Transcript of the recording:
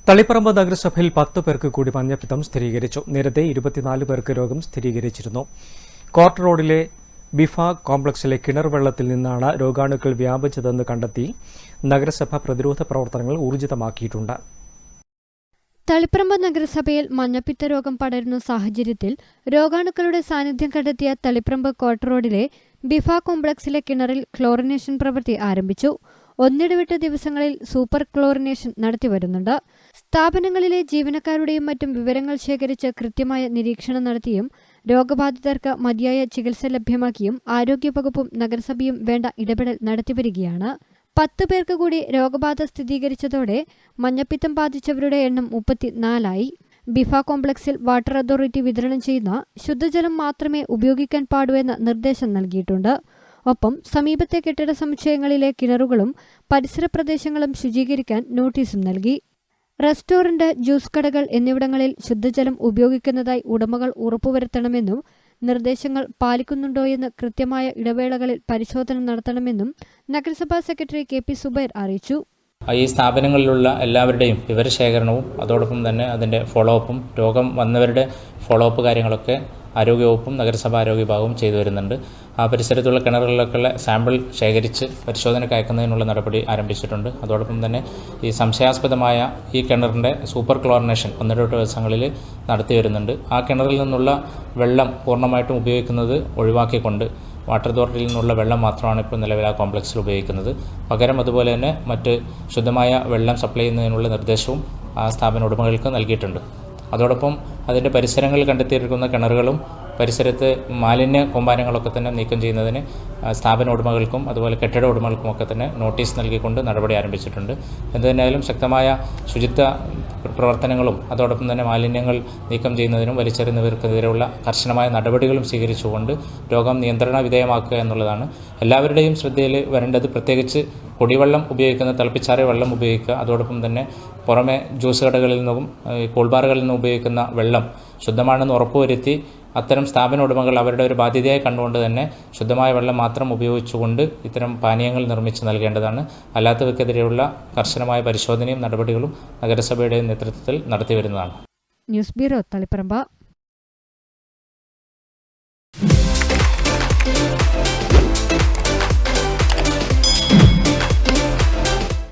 തളിപ്പറമ്പ് നഗരസഭയിൽ 10 പേർക്ക് കൂടി മഞ്ഞപ്പിത്തം സ്ഥിരീകരിച്ചു. നേരത്തെ 24 പേർക്ക് രോഗം സ്ഥിരീകരിച്ചിരുന്നു. കോർട്ട് റോഡിലെ ബിഫ കോംപ്ലക്സിലെ കിണർ വെള്ളത്തിൽ നിന്നാണ് രോഗാണുക്കൾ വ്യാപിച്ചതെന്ന് കണ്ടെത്തി നഗരസഭ പ്രതിരോധ പ്രവർത്തനങ്ങൾ ഊർജിതമാക്കിയിട്ടുണ്ട്. തളിപ്പറമ്പ് നഗരസഭയിൽ മഞ്ഞപ്പിത്ത രോഗം പടരുന്ന സാഹചര്യത്തിൽ രോഗാണുക്കളുടെ സാന്നിധ്യം കണ്ടെത്തിയ തളിപ്പറമ്പ് കോർട്ട് റോഡിലെ ബിഫ കോംപ്ലക്സിലെ കിണറിൽ ക്ലോറിനേഷൻ പ്രവൃത്തി ആരംഭിച്ചു. ഒന്നിടവിട്ട ദിവസങ്ങളിൽ സൂപ്പർ ക്ലോറിനേഷൻ നടത്തിവരുന്നുണ്ട്. സ്ഥാപനങ്ങളിലെ ജീവനക്കാരുടെയും മറ്റും വിവരങ്ങൾ ശേഖരിച്ച് കൃത്യമായ നിരീക്ഷണം നടത്തിയും രോഗബാധിതർക്ക് മതിയായ ചികിത്സ ലഭ്യമാക്കിയും ആരോഗ്യവകുപ്പും നഗരസഭയും വേണ്ട ഇടപെടൽ നടത്തിവരികയാണ്. 10 പേർക്ക് കൂടി രോഗബാധ സ്ഥിരീകരിച്ചതോടെ മഞ്ഞപ്പിത്തം ബാധിച്ചവരുടെ എണ്ണം 34ആയി. ബിഫ കോംപ്ലക്സിൽ വാട്ടർ അതോറിറ്റി വിതരണം ചെയ്യുന്ന ശുദ്ധജലം മാത്രമേ ഉപയോഗിക്കാൻ പാടൂ എന്ന നിർദ്ദേശം നൽകിയിട്ടുണ്ട്. ഒപ്പം സമീപത്തെ കെട്ടിട സമുച്ചയങ്ങളിലെ കിണറുകളും പരിസര പ്രദേശങ്ങളും ശുചീകരിക്കാൻ നോട്ടീസും നൽകി. റെസ്റ്റോറന്റ്, ജ്യൂസ് കടകൾ എന്നിവിടങ്ങളിൽ ശുദ്ധജലം ഉപയോഗിക്കുന്നതായി ഉടമകൾ ഉറപ്പുവരുത്തണമെന്നും നിർദ്ദേശങ്ങൾ പാലിക്കുന്നുണ്ടോയെന്ന് കൃത്യമായ ഇടവേളകളിൽ പരിശോധന നടത്തണമെന്നും നഗരസഭാ സെക്രട്ടറി KP സുബൈർ അറിയിച്ചു. ഈ സ്ഥാപനങ്ങളിലുള്ള എല്ലാവരുടെയും വിവരശേഖരണവും അതോടൊപ്പം തന്നെ അതിൻ്റെ ഫോളോ അപ്പും രോഗം വന്നവരുടെ ഫോളോ അപ്പ് കാര്യങ്ങളൊക്കെ ആരോഗ്യവകുപ്പും നഗരസഭാ ആരോഗ്യ വിഭാഗവും ചെയ്തു വരുന്നുണ്ട്. ആ പരിസരത്തുള്ള കിണറുകളിലൊക്കെയുള്ള സാമ്പിൾ ശേഖരിച്ച് പരിശോധനയ്ക്ക് അയക്കുന്നതിനുള്ള നടപടി ആരംഭിച്ചിട്ടുണ്ട്. അതോടൊപ്പം തന്നെ ഈ സംശയാസ്പദമായ ഈ കിണറിൻ്റെ സൂപ്പർ ക്ലോറിനേഷൻ 1-2 ദിവസങ്ങളിൽ നടത്തി വരുന്നുണ്ട്. ആ കിണറിൽ നിന്നുള്ള വെള്ളം പൂർണ്ണമായിട്ടും ഉപയോഗിക്കുന്നത് ഒഴിവാക്കിക്കൊണ്ട് വാട്ടർ അതോറിറ്റിയിൽ നിന്നുള്ള വെള്ളം മാത്രമാണ് ഇപ്പോൾ നിലവിൽ ആ കോംപ്ലക്സിൽ ഉപയോഗിക്കുന്നത്. പകരം അതുപോലെ തന്നെ മറ്റ് ശുദ്ധമായ വെള്ളം സപ്ലൈ ചെയ്യുന്നതിനുള്ള നിർദ്ദേശവും ആ സ്ഥാപന ഉടമകൾക്ക് നൽകിയിട്ടുണ്ട്. അതോടൊപ്പം അതിൻ്റെ പരിസരങ്ങളിൽ കണ്ടെത്തിയിരിക്കുന്ന കിണറുകളും പരിസരത്ത് മാലിന്യ കൂമ്പാരങ്ങളൊക്കെ തന്നെ നീക്കം ചെയ്യുന്നതിന് സ്ഥാപന ഉടമകൾക്കും അതുപോലെ കെട്ടിട ഉടമകൾക്കുമൊക്കെ തന്നെ നോട്ടീസ് നൽകിക്കൊണ്ട് നടപടി ആരംഭിച്ചിട്ടുണ്ട്. എന്തുതന്നെയായാലും ശക്തമായ ശുചിത്വ പ്രവർത്തനങ്ങളും അതോടൊപ്പം തന്നെ മാലിന്യങ്ങൾ നീക്കം ചെയ്യുന്നതിനും വലിച്ചെറിയുന്നവർക്കെതിരെയുള്ള കർശനമായ നടപടികളും സ്വീകരിച്ചുകൊണ്ട് രോഗം നിയന്ത്രണ വിധേയമാക്കുക എന്നുള്ളതാണ് എല്ലാവരുടെയും ശ്രദ്ധയിൽ വരേണ്ടത്. പ്രത്യേകിച്ച് കുടിവെള്ളം ഉപയോഗിക്കുന്ന തിളപ്പിച്ചാറിയ വെള്ളം ഉപയോഗിക്കുക. അതോടൊപ്പം തന്നെ പുറമെ ജ്യൂസ് കടകളിൽ നിന്നും കൂൾബാറുകളിൽ നിന്നും ഉപയോഗിക്കുന്ന വെള്ളം ശുദ്ധമാണെന്ന് ഉറപ്പുവരുത്തി അത്തരം സ്ഥാപന ഉടമകൾ അവരുടെ ഒരു ബാധ്യതയായി കണ്ടുകൊണ്ട് തന്നെ ശുദ്ധമായ വെള്ളം മാത്രം ഉപയോഗിച്ചുകൊണ്ട് ഇത്തരം പാനീയങ്ങൾ നിർമ്മിച്ച് നൽകേണ്ടതാണ്. അല്ലാത്തവർക്കെതിരെയുള്ള കർശനമായ പരിശോധനയും നടപടികളും നഗരസഭയുടെ നേതൃത്വത്തിൽ നടത്തിവരുന്നതാണ്. News bureau, Taliparamba.